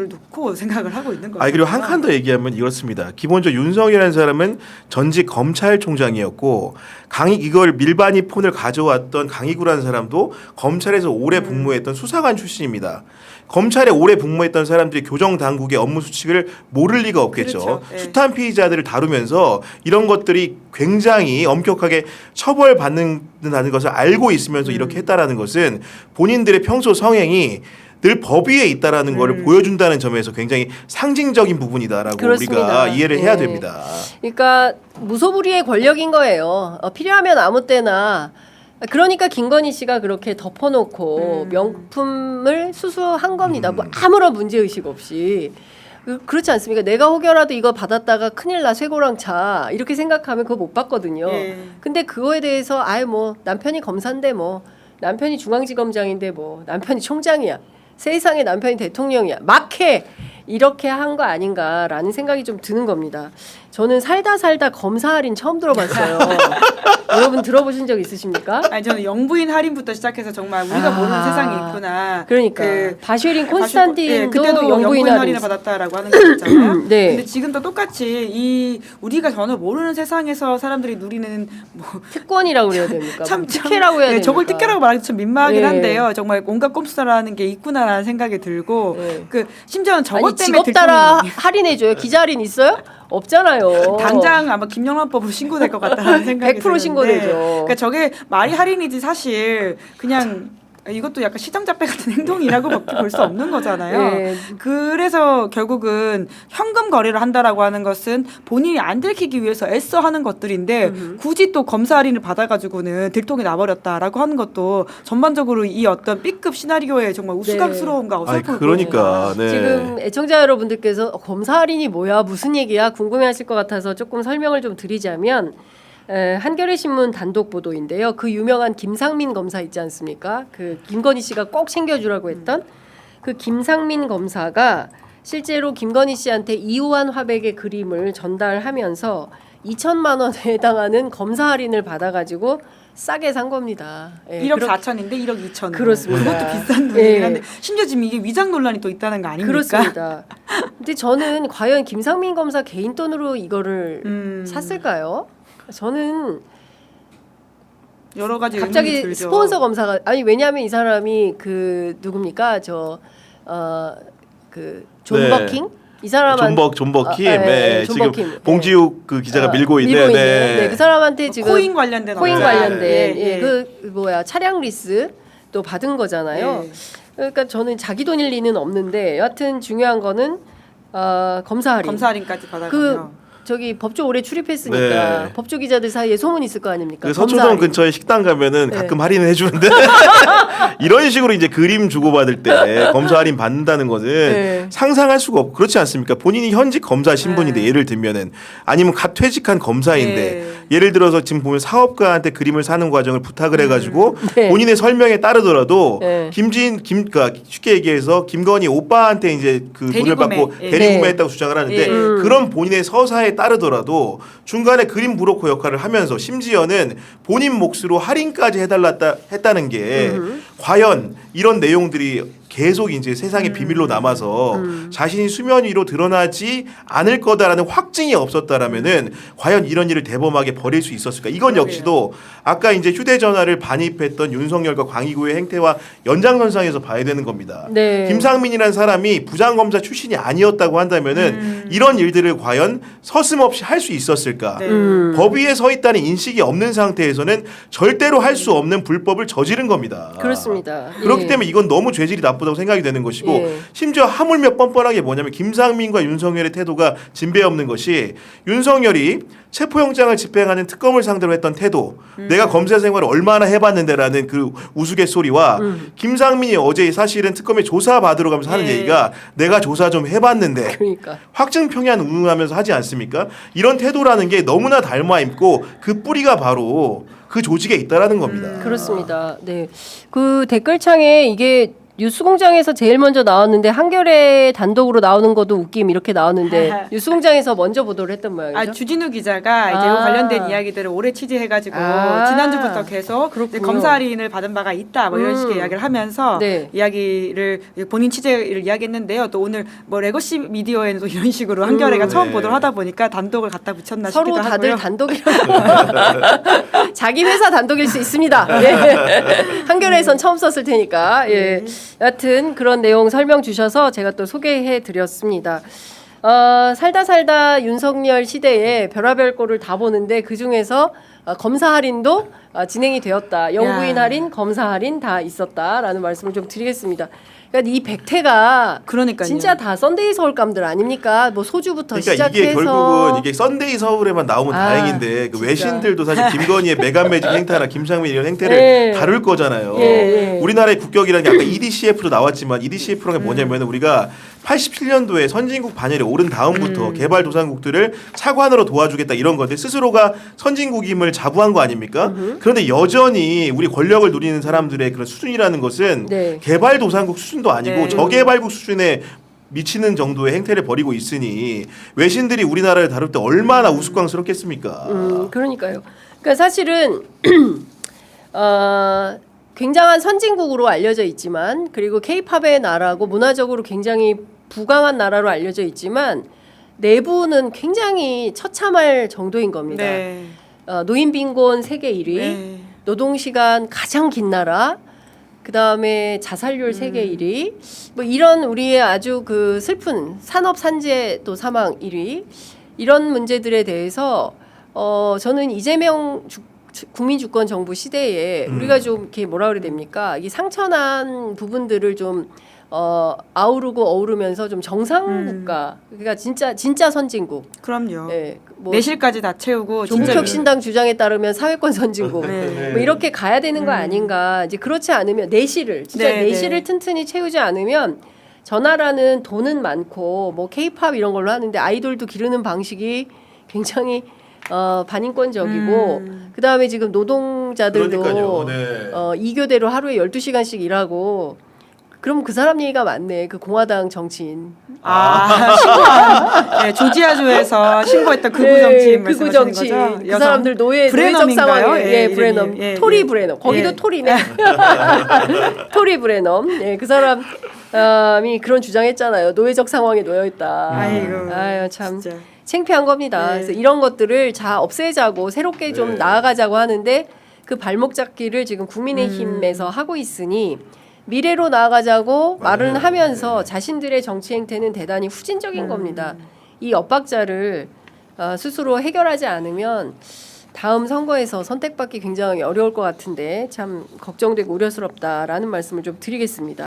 줄을 놓고 생각을 하고 있는 거죠. 그리고 한 칸 더 얘기하면 이렇습니다. 기본적으로 윤석열이라는 사람은 전직 검찰총장이었고 이걸 밀반이 폰을 가져왔던 강희구라는 사람도 검찰에서 오래 복무했던 수사관 출신입니다. 검찰에 오래 복무했던 사람들이 교정 당국의 업무 수칙을 모를 리가 없겠죠. 그렇죠. 네. 숱한 피의자들을 다루면서 이런 것들이 굉장히 엄격하게 처벌받는다는 것을 알고 있으면서 이렇게 했다라는 것은 본인들의 평소 성행이 늘 법 위에 있다라는 것을 보여준다는 점에서 굉장히 상징적인 부분이다라고 그렇습니다. 우리가 이해를 해야 됩니다. 그러니까 무소불위의 권력인 거예요. 필요하면 아무 때나. 그러니까 김건희 씨가 그렇게 덮어놓고 명품을 수수한 겁니다. 뭐 아무런 문제의식 없이. 그렇지 않습니까? 내가 혹여라도 이거 받았다가 큰일 나 쇠고랑 차 이렇게 생각하면 그거 못 받거든요. 근데 그거에 대해서 아예 뭐 남편이 검사인데 뭐 남편이 중앙지검장인데 뭐 남편이 총장이야. 세상에 남편이 대통령이야. 막해. 이렇게 한 거 아닌가라는 생각이 좀 드는 겁니다. 저는 살다 검사 할인 처음 들어봤어요. 여러분 들어보신 적 있으십니까? 저는 영부인 할인부터 시작해서 정말 우리가 모르는 세상이 있구나. 그러니까 바쉐린 콘스탄틴도 그때도 영부인 할인을 받았다라고 하는 거 있잖아요. 네. 근데 지금도 똑같이 우리가 전혀 모르는 세상에서 사람들이 누리는 뭐 특권이라고 그래야 됩니까? 특혜라고 해야 됩니까? 저걸 특혜라고 말하기 좀 민망하긴 네. 한데요. 정말 온갖 꼼수라는 게 있구나라는 생각이 들고 심지어는 저것 때문에 직업 따라 할인해줘요? 기자 할인 있어요? 없잖아요. 당장 아마 김영란법으로 신고될 것 같다는 생각이 100% 신고되죠. 그러니까 저게 말이 할인이지 사실 그냥 이것도 약간 시정잡배 같은 행동이라고 볼 수 없는 거잖아요. 네. 그래서 결국은 현금 거래를 한다라고 하는 것은 본인이 안 들키기 위해서 애써 하는 것들인데 굳이 또 검사 할인을 받아가지고는 들통이 나버렸다라고 하는 것도 전반적으로 이 어떤 B급 시나리오에 정말 우스꽝스러움과 어설픔을 그러니까 네. 지금 애청자 여러분들께서 검사 할인이 뭐야 무슨 얘기야 궁금해하실 것 같아서 조금 설명을 좀 드리자면 한겨레 신문 단독 보도인데요. 그 유명한 김상민 검사 있지 않습니까? 그 김건희 씨가 꼭 챙겨주라고 했던 그 김상민 검사가 실제로 김건희 씨한테 이호한 화백의 그림을 전달하면서 2천만 원에 해당하는 검사 할인을 받아가지고 싸게 산 겁니다. 1억 4천인데 1억 2천. 그렇습니다. 그것도 비싼 돈이긴 한데 심지어 지금 이게 위장 논란이 또 있다는 거 아닙니까? 그렇습니다. 근데 저는 과연 김상민 검사 개인 돈으로 이거를 샀을까요? 저는 여러 가지 갑자기 들죠. 스폰서 검사가 왜냐하면 이 사람이 그 누굽니까 그 존 버킹 이 사람한 존 버킴 존 지금 버킴. 봉지욱 그 기자가 밀고 있는 네, 그 사람한테 지금 코인 관련된 그 뭐야 차량 리스도 받은 거잖아요. 그러니까 저는 자기 돈일 리는 없는데 여하튼 중요한 거는 검사 할인까지 받아가며 저기 법조 오래 출입했으니까 법조 기자들 사이에 소문 있을 거 아닙니까? 그 서초동 근처에 식당 가면은 가끔 할인을 해주는데 이런 식으로 이제 그림 주고받을 때 검사 할인 받는다는 것은 상상할 수가 없고 그렇지 않습니까? 본인이 현직 검사 신분인데 예를 들면은 아니면 갓 퇴직한 검사인데 예를 들어서 지금 보면 사업가한테 그림을 사는 과정을 부탁을 해가지고 본인의 설명에 따르더라도 그러니까 쉽게 얘기해서 김건희 오빠한테 이제 그 돈을 받고 대리구매했다고 주장을 하는데 그런 본인의 서사에 따르더라도 중간에 그림 브로커 역할을 하면서 심지어는 본인 몫으로 할인까지 했다는 게 과연 이런 내용들이 계속 이제 세상의 비밀로 남아서 자신이 수면 위로 드러나지 않을 거다라는 확증이 없었다라면은 과연 이런 일을 대범하게 벌일 수 있었을까? 이건 역시도 아까 이제 휴대전화를 반입했던 윤석열과 광희구의 행태와 연장선상에서 봐야 되는 겁니다. 김상민이라는 사람이 부장검사 출신이 아니었다고 한다면은 이런 일들을 과연 서슴없이 할 수 있었을까? 법 위에 서 있다는 인식이 없는 상태에서는 절대로 할 수 없는 불법을 저지른 겁니다. 그렇습니다. 그렇기 때문에 이건 너무 죄질이 나쁘다고 생각이 되는 것이고 심지어 하물며 뻔뻔하게 뭐냐면 김상민과 윤석열의 태도가 진배 없는 것이 윤석열이 체포영장을 집행하는 특검을 상대로 했던 태도 내가 검사 생활을 얼마나 해봤는데라는 그 우스갯소리와 김상민이 어제 사실은 특검에 조사받으러 가면서 하는 얘기가 내가 조사 좀 해봤는데 확증평양 운운하면서 하지 않습니까? 이런 태도라는 게 너무나 닮아있고 그 뿌리가 바로 그 조직에 있다라는 겁니다. 그렇습니다. 네, 그 댓글창에 이게 뉴스공장에서 제일 먼저 나왔는데 한겨레 단독으로 나오는 것도 웃김 이렇게 나왔는데 뉴스공장에서 먼저 보도를 했던 모양이죠. 아, 주진우 기자가 이제 이거 관련된 이야기들을 오래 취재해가지고 지난주부터 계속 이제 검사 할인을 받은 바가 있다 뭐 이런 식의 이야기를 하면서 네. 이야기를 본인 취재를 이야기했는데요. 또 오늘 뭐 레거시 미디어에는 또 이런 식으로 한겨레가 처음 보도를 하다 보니까 단독을 갖다 붙였나 서로 싶기도 다들 하고요. 단독이라고 자기 회사 단독일 수 있습니다. 예. 한겨레에선 처음 썼을 테니까. 예. 여하튼 그런 내용 설명 주셔서 제가 또 소개해 드렸습니다. 살다 윤석열 시대에 별의별 꼴을 다 보는데 그 중에서 검사 할인도 진행이 되었다. 영부인 할인, 검사 할인 다 있었다라는 말씀을 좀 드리겠습니다. 그러니까 이 백태가 그러니까요. 진짜 다 썬데이 서울감들 아닙니까? 뭐 소주부터 그러니까 시작해서 이게 결국은 이게 썬데이 서울에만 나오면 다행인데 그 진짜. 외신들도 사실 김건희의 메가매직 행태나 김상민 이런 행태를 예. 다룰 거잖아요. 예. 우리나라의 국격이라는 게 아까 EDCF도 나왔지만 EDCF라는 게 뭐냐면 우리가 87년도에 선진국 반열에 오른 다음부터 개발도상국들을 차관으로 도와주겠다 이런 건데 스스로가 선진국임을 자부한 거 아닙니까? 그런데 여전히 우리 권력을 누리는 사람들의 그런 수준이라는 것은 네. 개발도상국 수준도 아니고 네. 저개발국 수준의 미치는 정도의 행태를 벌이고 있으니 외신들이 우리나라를 다룰 때 얼마나 우스꽝스럽겠습니까? 그러니까요. 그러니까 사실은 굉장한 선진국으로 알려져 있지만 그리고 K-팝의 나라고 문화적으로 굉장히 부강한 나라로 알려져 있지만 내부는 굉장히 처참할 정도인 겁니다. 네. 노인 빈곤 세계 1위, 네. 노동 시간 가장 긴 나라, 그 다음에 자살률 세계 1위, 뭐 이런 우리의 아주 그 슬픈 산업 산재 또 사망 1위 이런 문제들에 대해서 저는 이재명 국민주권 정부 시대에 우리가 좀 이렇게 뭐라 그래야 됩니까? 이 상처난 부분들을 좀 아우르고 어우르면서 좀 정상 국가, 그러니까 진짜 선진국. 그럼요. 예, 뭐 내실까지 다 채우고 진짜 조국혁신당 주장에 따르면 사회권 선진국 네. 뭐 이렇게 가야 되는 거 아닌가. 이제 그렇지 않으면 내실을 진짜 네, 내실을 네. 튼튼히 채우지 않으면 저 나라는 돈은 많고 뭐 K-팝 이런 걸로 하는데 아이돌도 기르는 방식이 굉장히 반인권적이고 그다음에 지금 노동자들도 그러니까요. 네. 2교대로 하루에 12시간씩 일하고 그럼 그 사람 얘기가 맞네. 그 공화당 정치인. 신고한 네, 조지아주에서 신고했던 극우 정치인 극우 말씀하시는 정치인. 거죠? 그 여성. 사람들 노예적 브레넘인가요? 상황에 예, 브레넘. 이름이. 예, 토리 예. 브레넘. 거기도 예. 토리네. 토리 브레넘. 예, 그 사람이 그런 주장했잖아요. 노예적 상황에 놓여 있다. 아유 참 진짜. 창피한 겁니다. 네. 그래서 이런 것들을 다 없애자고 새롭게 좀 네. 나아가자고 하는데 그 발목 잡기를 지금 국민의힘에서 하고 있으니 미래로 나아가자고 말은 하면서 자신들의 정치 행태는 대단히 후진적인 겁니다. 이 엇박자를 스스로 해결하지 않으면 다음 선거에서 선택받기 굉장히 어려울 것 같은데 참 걱정되고 우려스럽다라는 말씀을 좀 드리겠습니다.